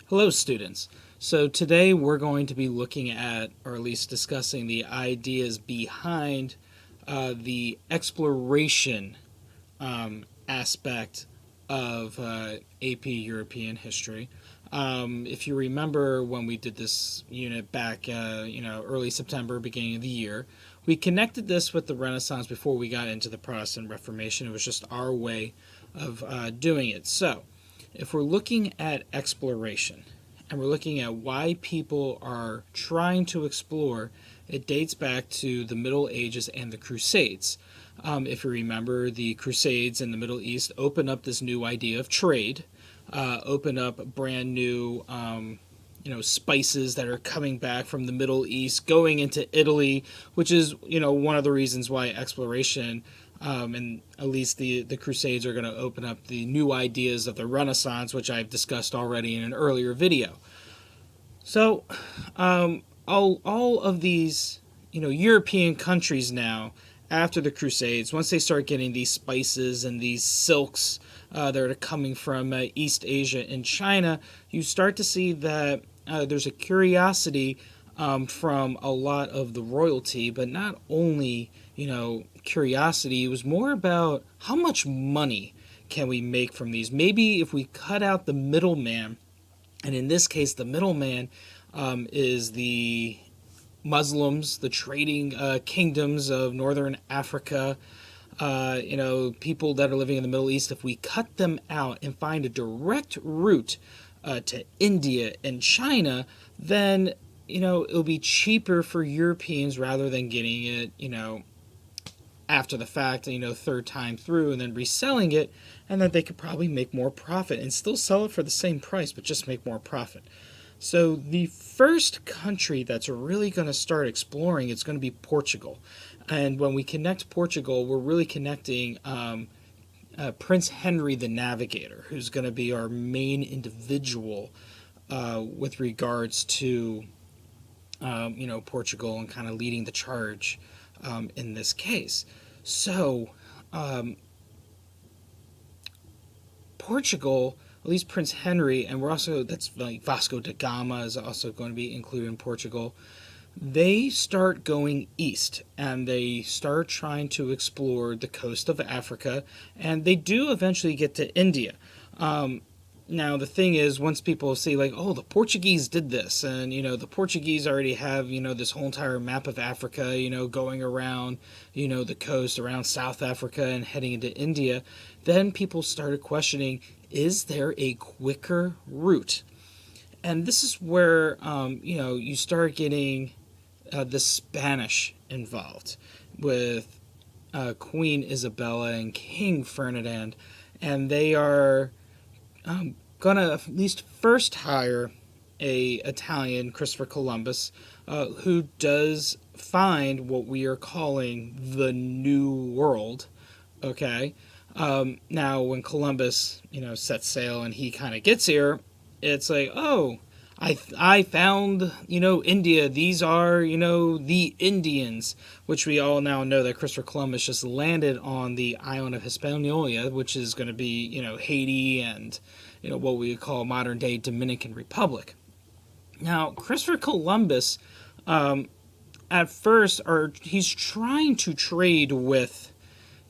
Hello, students. So today we're going to be looking at, or at least discussing, the ideas behind the exploration aspect of AP European history. If you remember when we did this unit back, early September, beginning of the year, we connected this with the Renaissance before we got into the Protestant Reformation. It was just our way of doing it. So, if we're looking at exploration and we're looking at why people are trying to explore, it dates back to the Middle Ages and the Crusades. If you remember, the Crusades in the Middle East opened up this new idea of trade, opened up brand new spices that are coming back from the Middle East, going into Italy, which is, one of the reasons why exploration, and at least the Crusades, are going to open up the new ideas of the Renaissance, which I've discussed already in an earlier video. So, all of these, European countries now, after the Crusades, once they start getting these spices and these silks that are coming from East Asia and China, you start to see that there's a curiosity from a lot of the royalty, but not only, curiosity, it was more about how much money can we make from these. Maybe if we cut out the middleman, and in this case, the middleman is the Muslims, the trading kingdoms of northern Africa, people that are living in the Middle East. If we cut them out and find a direct route to India and China, then, it'll be cheaper for Europeans rather than getting it, after the fact, third time through and then reselling it, and that they could probably make more profit and still sell it for the same price, but just make more profit. So the first country that's really going to start exploring, it's going to be Portugal. And when we connect Portugal, we're really connecting Prince Henry the Navigator, who's going to be our main individual with regards to, Portugal, and kind of leading the charge in this case. So, Portugal, at least Prince Henry, and that's like Vasco da Gama is also going to be included in Portugal. They start going east and they start trying to explore the coast of Africa, and they do eventually get to India. Now, the thing is, once people see, like, oh, the Portuguese did this, and, the Portuguese already have, this whole entire map of Africa, going around, the coast, around South Africa and heading into India, then people started questioning, is there a quicker route? And this is where, you start getting the Spanish involved with Queen Isabella and King Ferdinand, and they are gonna at least first hire a Italian, Christopher Columbus, who does find what we are calling the New World. Okay, now when Columbus, sets sail and he kind of gets here, it's like, oh, I found, India. These are, the Indians, which we all now know that Christopher Columbus just landed on the island of Hispaniola, which is going to be, Haiti and, what we would call modern day Dominican Republic. Now, Christopher Columbus, at first, he's trying to trade with,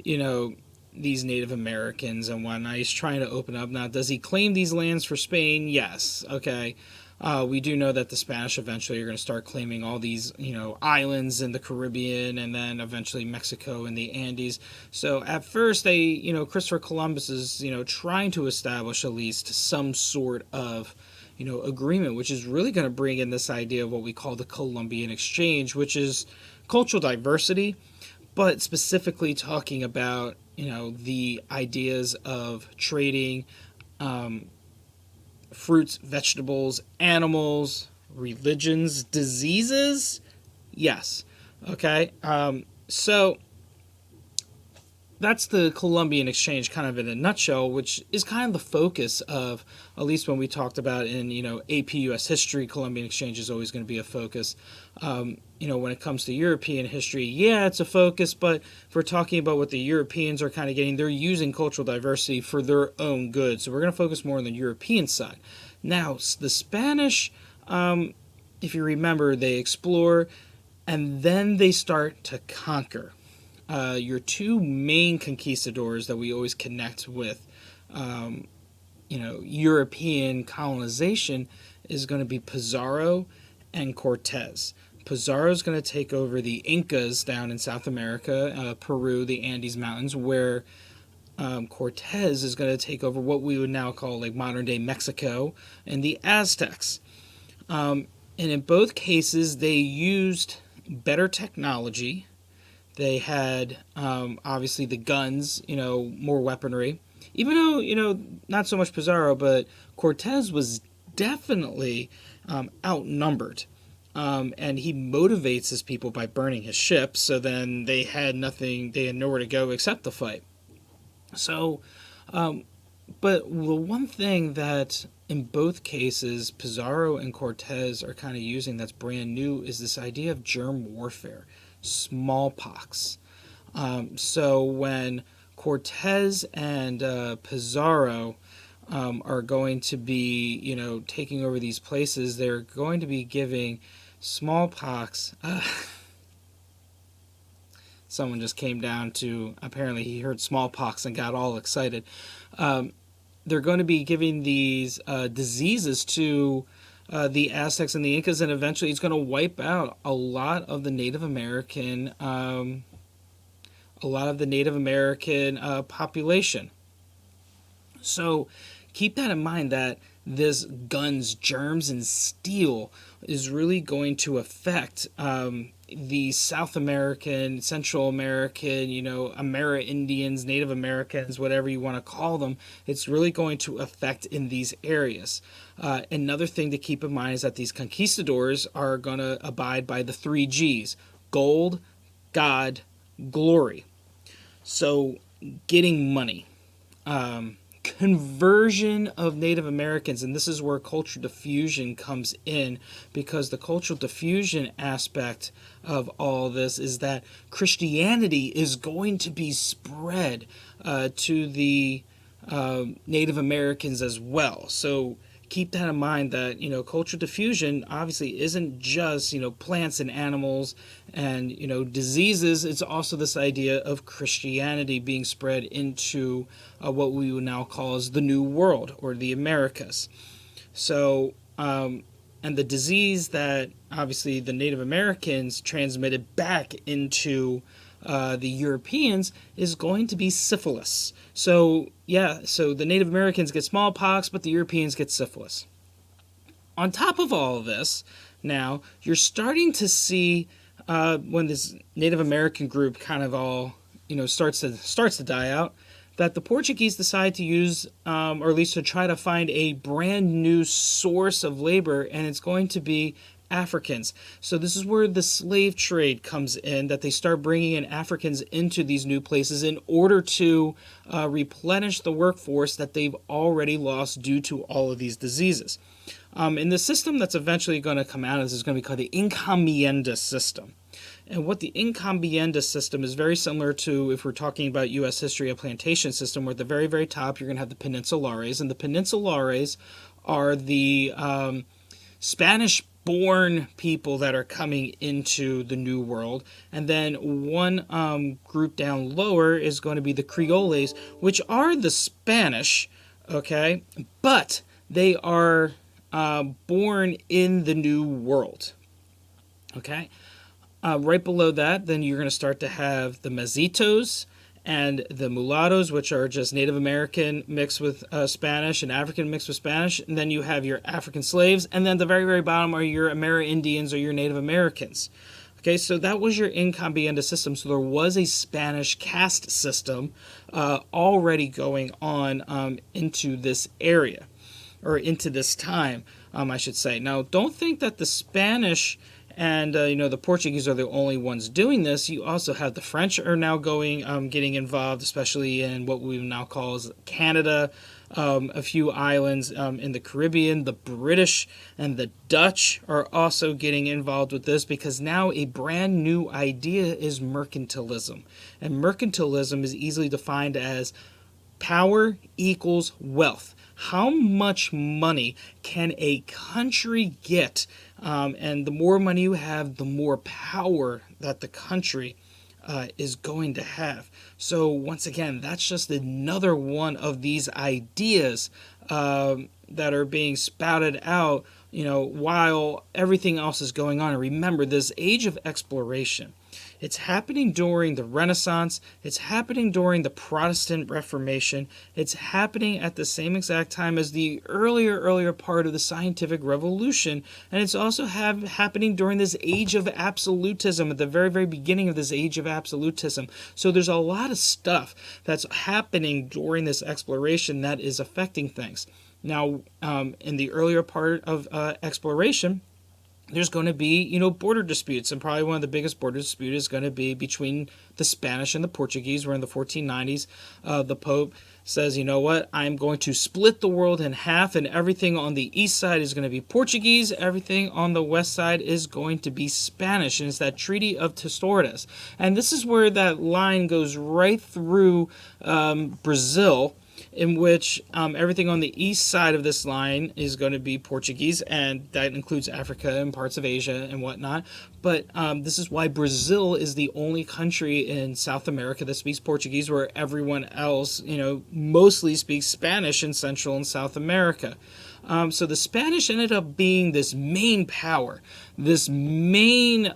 these Native Americans and whatnot. He's trying to open up. Now, does he claim these lands for Spain? Yes. Okay. We do know that the Spanish eventually are going to start claiming all these, islands in the Caribbean, and then eventually Mexico and the Andes. So at first Christopher Columbus is, trying to establish at least some sort of, agreement, which is really going to bring in this idea of what we call the Columbian Exchange, which is cultural diversity, but specifically talking about, the ideas of trading, fruits, vegetables, animals, religions, diseases. Yes. Okay. So that's the Columbian Exchange kind of in a nutshell, which is kind of the focus of, at least when we talked about in, AP US history, Columbian Exchange is always going to be a focus. When it comes to European history, yeah, it's a focus, but if we're talking about what the Europeans are kind of getting, they're using cultural diversity for their own good. So we're going to focus more on the European side. Now, the Spanish, if you remember, they explore and then they start to conquer. Your two main conquistadors that we always connect with, European colonization is going to be Pizarro and Cortes. Pizarro is going to take over the Incas down in South America, Peru, the Andes Mountains, where Cortes is going to take over what we would now call like modern day Mexico and the Aztecs. And in both cases, they used better technology. They had obviously the guns, more weaponry. Even though, not so much Pizarro, but Cortes was definitely outnumbered. And he motivates his people by burning his ships, so then they had nowhere to go except the fight. So, but the one thing that in both cases Pizarro and Cortes are kind of using that's brand new is this idea of germ warfare, smallpox. So when Cortes and Pizarro are going to be, taking over these places, they're going to be giving smallpox. Someone just came down to, apparently he heard smallpox and got all excited. They're going to be giving these diseases to the Aztecs and the Incas, and eventually it's going to wipe out a lot of the Native American population. So keep that in mind, that this guns, germs, and steel is really going to affect the South American, Central American, Amerindians, Native Americans, whatever you want to call them. It's really going to affect in these areas. Another thing to keep in mind is that these conquistadors are going to abide by the 3 G's: gold, God, glory. So getting money. Conversion of Native Americans, and this is where cultural diffusion comes in, because the cultural diffusion aspect of all this is that Christianity is going to be spread to the Native Americans as well. So keep that in mind, that cultural diffusion obviously isn't just plants and animals and diseases. It's also this idea of Christianity being spread into what we would now call as the New World or the Americas. So and the disease that obviously the Native Americans transmitted back into the Europeans is going to be syphilis. So the Native Americans get smallpox, but the Europeans get syphilis. On top of all of this, now you're starting to see when this Native American group kind of all starts to die out, that the Portuguese decide to use, or at least to try to find, a brand new source of labor, and it's going to be Africans. So this is where the slave trade comes in, that they start bringing in Africans into these new places in order to replenish the workforce that they've already lost due to all of these diseases. And the system that's eventually going to come out of this is going to be called the encomienda system. And what the encomienda system is very similar to, if we're talking about U.S. history, a plantation system, where at the very, very top you're going to have the peninsulares. And the peninsulares are the Spanish-born people that are coming into the New World. And then one group down lower is going to be the Creoles, which are the Spanish, okay? But they are born in the New World, okay? Right below that, then you're going to start to have the Mezzitos and the Mulattoes, which are just Native American mixed with Spanish and African mixed with Spanish. And then you have your African slaves. And then the very, very bottom are your Amerindians or your Native Americans. Okay, so that was your encomienda system. So there was a Spanish caste system already going on into this area, or into this time, I should say. Now, don't think that the Spanish and the Portuguese are the only ones doing this. You also have the French are now getting involved, especially in what we now call as Canada, a few islands in the Caribbean. The British and the Dutch are also getting involved with this, because now a brand new idea is mercantilism. And mercantilism is easily defined as Power equals wealth. How much money can a country get? And the more money you have, the more power that the country is going to have. So once again, that's just another one of these ideas that are being spouted out, while everything else is going on. And remember, this age of exploration, it's happening during the Renaissance. It's happening during the Protestant Reformation. It's happening at the same exact time as the earlier part of the scientific revolution. And it's also happening during this age of absolutism, at the very, very beginning of this age of absolutism. So there's a lot of stuff that's happening during this exploration that is affecting things. Now, in the earlier part of exploration, there's going to be, border disputes, and probably one of the biggest border disputes is going to be between the Spanish and the Portuguese. We're in the 1490s. The Pope says, you know what, I'm going to split the world in half, and everything on the east side is going to be Portuguese, everything on the west side is going to be Spanish, and it's that Treaty of Torres. And this is where that line goes right through Brazil, in which everything on the east side of this line is going to be Portuguese, and that includes Africa and parts of Asia and whatnot. But this is why Brazil is the only country in South America that speaks Portuguese, where everyone else, mostly speaks Spanish in Central and South America. So the Spanish ended up being this main power, this main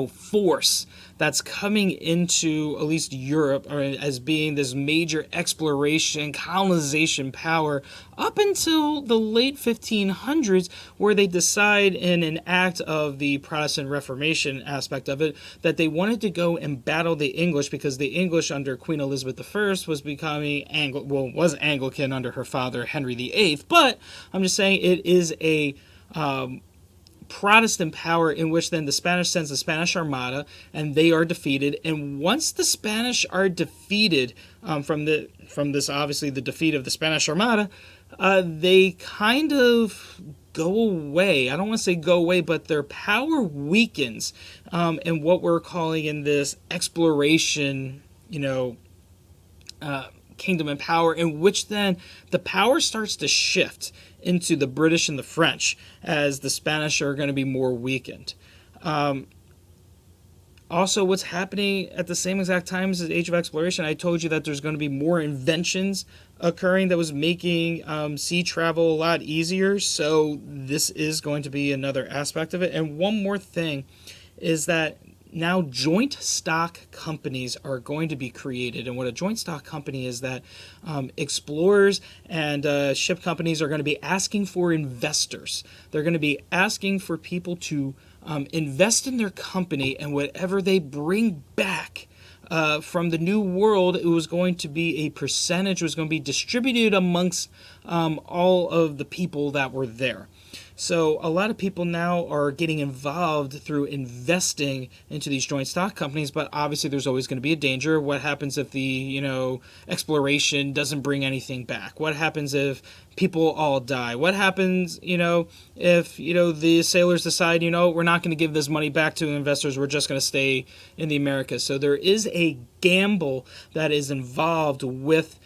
force that's coming into at least Europe, or as being this major exploration, colonization power, up until the late 1500s, where they decide in an act of the Protestant Reformation aspect of it, that they wanted to go and battle the English, because the English under Queen Elizabeth I was becoming was Anglican under her father Henry VIII, but I'm just saying it is a Protestant power, in which then the Spanish sends the Spanish Armada, and they are defeated. And once the Spanish are defeated, from this obviously the defeat of the Spanish Armada, they kind of go away. I don't want to say go away, but their power weakens, in what we're calling in this exploration, kingdom and power, in which then the power starts to shift into the British and the French, as the Spanish are going to be more weakened. Also, what's happening at the same exact time as the Age of Exploration, I told you that there's going to be more inventions occurring that was making sea travel a lot easier. So this is going to be another aspect of it. And one more thing is that now joint stock companies are going to be created. And what a joint stock company is, that explorers and ship companies are going to be asking for investors. They're going to be asking for people to invest in their company, and whatever they bring back from the New World, it was going to be a percentage, was going to be distributed amongst all of the people that were there. So a lot of people now are getting involved through investing into these joint stock companies, but obviously there's always going to be a danger. What happens if the, exploration doesn't bring anything back? What happens if people all die? What happens, if, the sailors decide, we're not going to give this money back to investors, we're just going to stay in the Americas. So there is a gamble that is involved with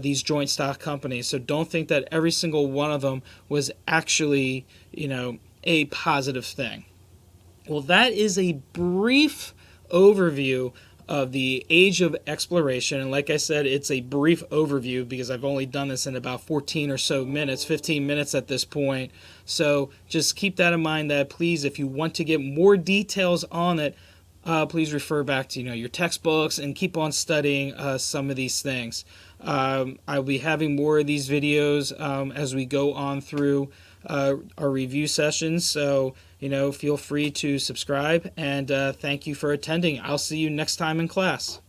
these joint stock companies. So don't think that every single one of them was actually, a positive thing. Well, that is a brief overview of the Age of Exploration. And like I said, it's a brief overview because I've only done this in about 14 or so minutes, 15 minutes at this point. So just keep that in mind, that please, if you want to get more details on it, please refer back to, your textbooks and keep on studying some of these things. I'll be having more of these videos as we go on through our review sessions. So, feel free to subscribe, and thank you for attending. I'll see you next time in class.